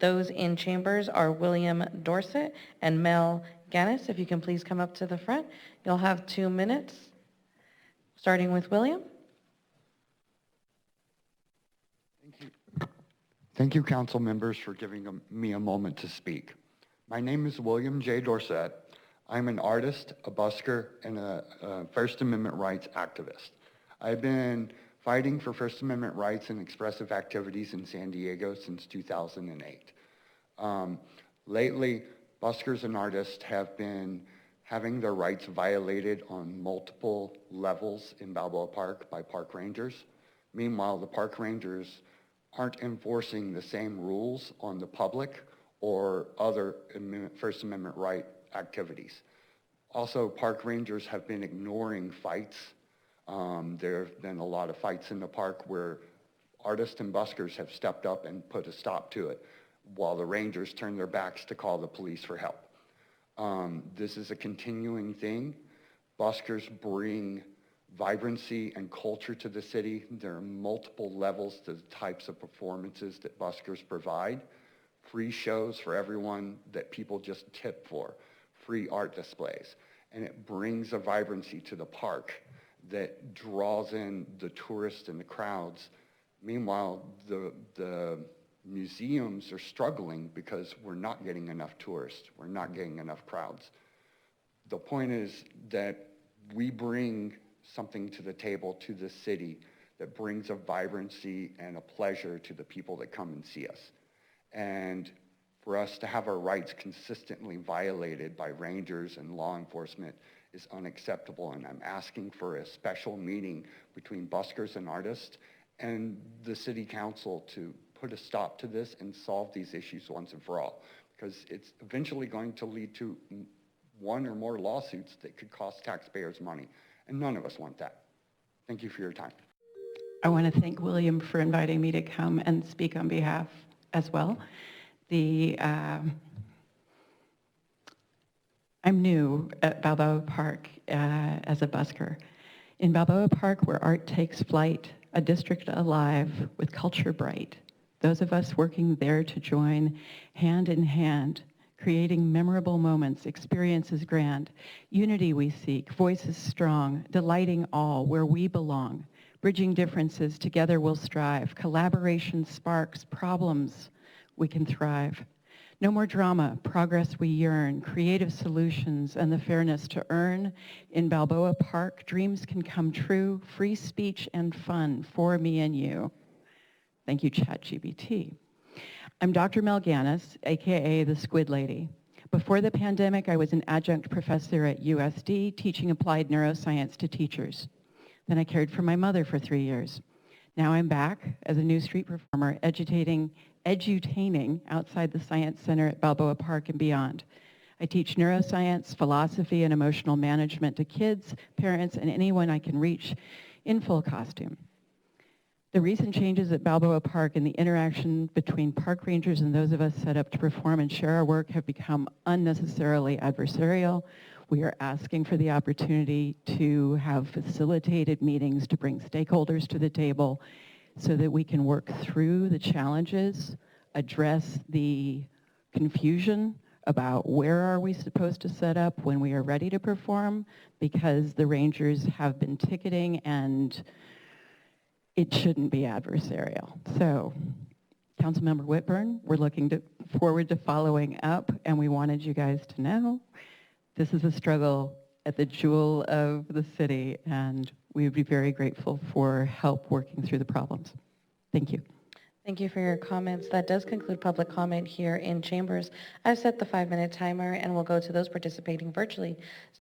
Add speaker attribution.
Speaker 1: Those in chambers are William Dorsett and Mel Ganus. If you can please come up to the front. You'll have 2 minutes, starting with William.
Speaker 2: Thank you, council members, for giving me a moment to speak. My name is William J. Dorsett. I'm an artist, a busker, and a First Amendment rights activist. I've been fighting for First Amendment rights and expressive activities in San Diego since 2008. Lately, buskers and artists have been having their rights violated on multiple levels in Balboa Park by park rangers. Meanwhile, the park rangers aren't enforcing the same rules on the public or other First Amendment right activities. Also, park rangers have been ignoring fights. There have been a lot of fights in the park where artists and buskers have stepped up and put a stop to it while the rangers turn their backs to call the police for help. This is a continuing thing. Buskers bring vibrancy and culture to the city. There are multiple levels to the types of performances that buskers provide. Free shows for everyone that people just tip for. Free art displays. And it brings a vibrancy to the park that draws in the tourists and the crowds. Meanwhile, the museums are struggling because we're not getting enough tourists. We're not getting enough crowds. The point is that we bring something to the table, to the city, that brings a vibrancy and a pleasure to the people that come and see us. And for us to have our rights consistently violated by rangers and law enforcement is unacceptable, and I'm asking for a special meeting between buskers and artists and the city council to put a stop to this and solve these issues once and for all, because it's eventually going to lead to one or more lawsuits that could cost taxpayers money, and none of us want that. Thank you for your time.
Speaker 3: I want to thank William for inviting me to come and speak on behalf as well. I'm new at Balboa Park as a busker. In Balboa Park, where art takes flight, a district alive with culture bright, those of us working there to join hand in hand, creating memorable moments, experiences grand, unity we seek, voices strong, delighting all where we belong, bridging differences, together we'll strive, collaboration sparks, problems, we can thrive. No more drama, progress we yearn, creative solutions and the fairness to earn. In Balboa Park, dreams can come true, free speech and fun for me and you. Thank you, ChatGPT. I'm Dr. Mel Ganus, AKA the Squid Lady. Before the pandemic, I was an adjunct professor at USD, teaching applied neuroscience to teachers. Then I cared for my mother for 3 years. Now I'm back as a new street performer, edutaining outside the Science Center at Balboa Park and beyond. I teach neuroscience, philosophy, and emotional management to kids, parents, and anyone I can reach in full costume. The recent changes at Balboa Park and the interaction between park rangers and those of us set up to perform and share our work have become unnecessarily adversarial. We are asking for the opportunity to have facilitated meetings to bring stakeholders to the table so that we can work through the challenges, address the confusion about where are we supposed to set up when we are ready to perform, because the rangers have been ticketing and it shouldn't be adversarial. So, Councilmember Whitburn, we're looking forward to following up, and we wanted you guys to know this is a struggle at the jewel of the city, and we would be very grateful for help working through the problems. Thank you.
Speaker 1: Thank you for your comments. That does conclude public comment here in chambers. I've set the 5-minute timer, and we'll go to those participating virtually.